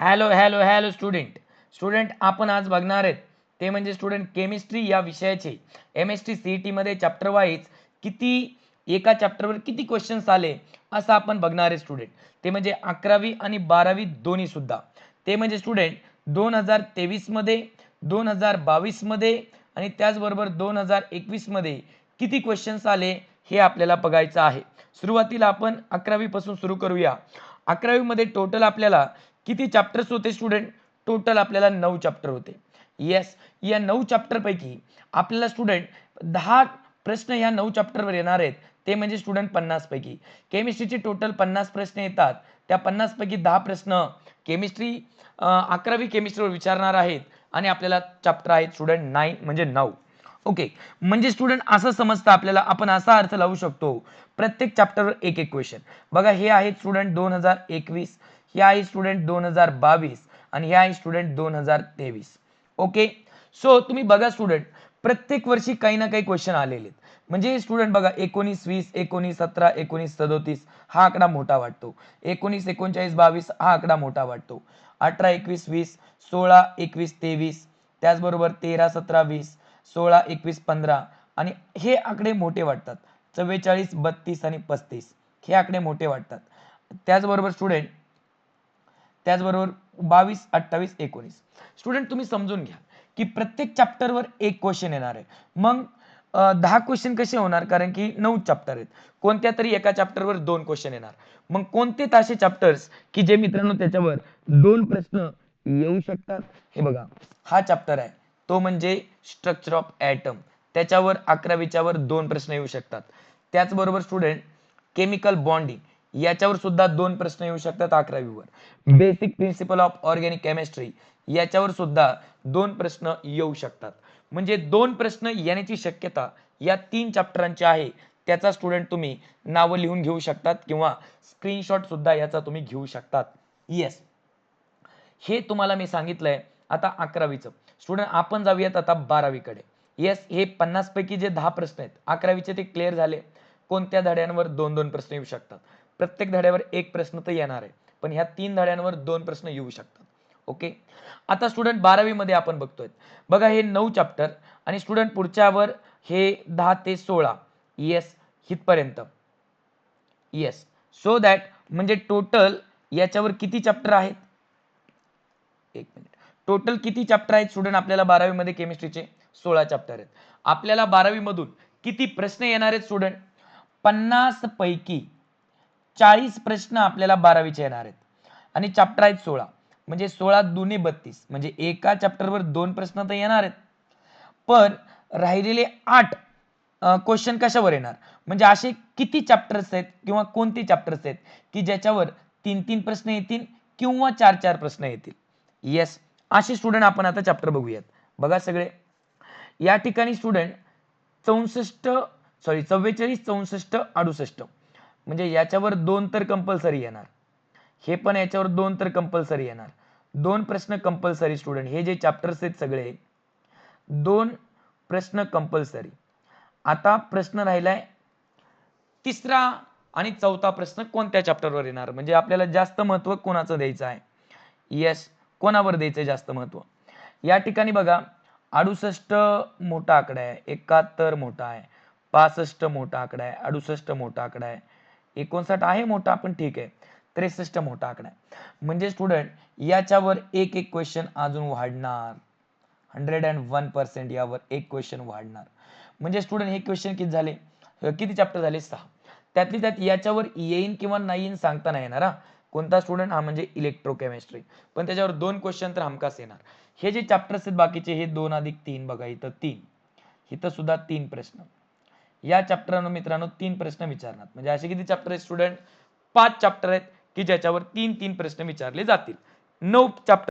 Hello hello hello student आपण आज बघणार आहेत ते म्हणजे स्टुडंट केमिस्ट्री या विषयाचे MST CET मध्ये चॅप्टर वाईज किती एका चॅप्टरवर किती क्वेश्चन्स आले असं आपण बघणार आहे स्टुडंट. ते म्हणजे 11वी आणि 12वी दोन्ही सुद्धा. ते म्हणजे स्टुडंट 2023 मध्ये 2022 मध्ये आणि त्याचबरोबर 2021 मध्ये किती क्वेश्चन्स आले हे आपल्याला बघायचं आहे. सुरुवातीला आपण 11वी पासून सुरू करूया. 11वी मध्ये टोटल आपल्याला किती चॅप्टर्स होते स्टुडंट? टोटल आपल्याला 9 चॅप्टर होते. येस, या 9 चॅप्टर पैकी आपल्याला स्टुडंट 10 प्रश्न या 9 चॅप्टरवर येणार आहेत. ते म्हणजे स्टुडंट 50 पैकी केमिस्ट्रीचे टोटल 50 प्रश्न येतात. त्या 50 पैकी 10 प्रश्न केमिस्ट्री 11वी केमिस्ट्रीवर विचारणार आहेत आणि आपल्याला चॅप्टर आहेत स्टुडंट 9 म्हणजे 9. ओके, म्हणजे स्टुडंट असं समजतं आपल्याला, आपण असा अर्थ लावू शकतो प्रत्येक चॅप्टरवर एक एक क्वेश्चन. बघा, हे आहेत स्टुडंट 2021, हे आहे स्टुडंट 2022 आणि हे आहे स्टुडंट 2023. ओके, सो तुम्ही बघा स्टुडंट, प्रत्येक वर्षी काही ना काही क्वेश्चन आलेले आहेत. म्हणजे स्टुडंट बघा 19 20 19 17 19 37 हा आकडा मोठा वाटतो. 19 39 22 हा आकडा मोठा वाटतो. 18 21 20 16 21 23 त्याचबरोबर 13 17 20 16 21 15 आणि हे आकडे मोठे वाटतात. 44 32 आणि 35 हे आकडे मोठे वाटतात. त्याचबरोबर 22 28 19. स्टुडंट तुम्ही समजून घ्या की प्रत्येक चॅप्टरवर एक क्वेश्चन येणार आहे. मग 10 क्वेश्चन कसे होणार? कारण की 9 चॅप्टर आहेत. कोणत्या तरी एका चॅप्टरवर 2 क्वेश्चन येणार. मग कोणते असे चॅप्टर्स की जे मित्रांनो त्याच्यावर 2 प्रश्न येऊ शकतात? हे बघा, हा चॅप्टर आहे तो म्हणजे स्ट्रक्चर ऑफ ॲटम. त्याच्यावर 11वीच्या वर 2 प्रश्न येऊ शकतात. त्याचबरोबर स्टुडंट केमिकल बॉन्डिंग याच्यावर सुद्धा 2 प्रश्न येऊ शकतात 11वीवर. Basic principle of organic chemistry याच्यावर सुद्धा 2 प्रश्न येऊ शकतात. म्हणजे 2 प्रश्न येण्याची शक्यता या 3 चॅप्टरांची आहे. त्याचा स्टुडंट तुम्ही नावं लिहून घेऊ शकतात किंवा स्क्रीनशॉट सुद्धा याचा तुम्ही घेऊ शकतात. येस, हे तुम्हाला मी सांगितलंय आता 11वीचं. स्टुडंट आपण जाऊयात आता 12वीकडे. येस, हे 50 पैकी जे 10 प्रश्न आहेत 11वीचे ते क्लिअर झाले. कोणत्या धड्यांवर 2-2 प्रश्न येऊ शकतात? प्रत्येक धड्यावर एक प्रश्न तर येणार आहे, पण ह्या 3 धड्यांवर 2 प्रश्न येऊ शकतात. ओके, आता स्टुडंट 12वी मध्ये आपण बघतोय. बघा, हे 9 चॅप्टर आणि स्टुडंट पुढच्यावर हे 10 ते 16. येस, इथपर्यंत. येस, सो दॅट म्हणजे टोटल याच्यावर किती चॅप्टर आहेत? एक मिनिट, टोटल किती चॅप्टर आहेत स्टुडंट आपल्याला 12वी मध्ये केमिस्ट्रीचे? 16 चॅप्टर आहेत. आपल्याला 12वी मधून किती प्रश्न येणार आहेत स्टुडंट? 50 पैकी 40 प्रश्न आपल्याला 12वीचे येणार आहेत आणि चॅप्टर आहेत 16. म्हणजे 16 दुने 32, म्हणजे एका चॅप्टरवर 2 प्रश्न तर येणार आहेत. पण राहिलेले 8 क्वेश्चन कशावर येणार? म्हणजे असे किती चॅप्टर्स आहेत किंवा कोणते चॅप्टर्स आहेत की ज्याच्यावर 3-3 प्रश्न येतील किंवा 4-4 प्रश्न येतील? येस, असे स्टुडंट आपण आता चॅप्टर बघूयात. बघा सगळे या ठिकाणी स्टुडंट 44 64 68, म्हणजे याच्यावर 2 तर कंपल्सरी येणार. हे पण याच्यावर 2 तर कंपल्सरी येणार. 2 प्रश्न कंपल्सरी स्टुडंट. हे जे चॅप्टर्स आहेत सगळे 2 प्रश्न कंपल्सरी. आता प्रश्न राहिलाय तिसरा आणि चौथा प्रश्न कोणत्या चॅप्टरवर येणार? म्हणजे आपल्याला जास्त महत्व कोणाचं द्यायचं आहे? येस, कोणावर द्यायचं जास्त महत्व? या ठिकाणी बघा 68 मोठा आकडा आहे, 71 मोठा आहे, 65 मोठा आकडा आहे, 68 मोठा आकडा आहे, 59 आहे मोठा पण ठीक आहे, 63 मोठा आकडा आहे. म्हणजे स्टुडंट याच्यावर एक एक क्वेश्चन अजून वाढणार. 101% यावर एक क्वेश्चन वाढणार. म्हणजे स्टुडंट हे क्वेश्चन किती झाले? किती चॅप्टर झाले? 6. त्यातली त्यात याच्यावर येईन किंवा नाही येईन सांगता नाही येणार. कोणता स्टुडंट? हा म्हणजे इलेक्ट्रोकेमिस्ट्री. पण त्याच्यावर 2 क्वेश्चन तर हमखास येणार. हे जे चॅप्टर्स आहेत बाकीचे हे 2 अधिक 3, बघा इथं 3, इथं सुद्धा 3 प्रश्न. या चॅप्टरनं मित्रांनो 3 प्रश्न विचारणार. म्हणजे असे किती चॅप्टर आहेत स्टुडंट? 5 चॅप्टर आहेत की ज्याच्यावर 3-3 प्रश्न विचारले जातील. 9 चॅप्टर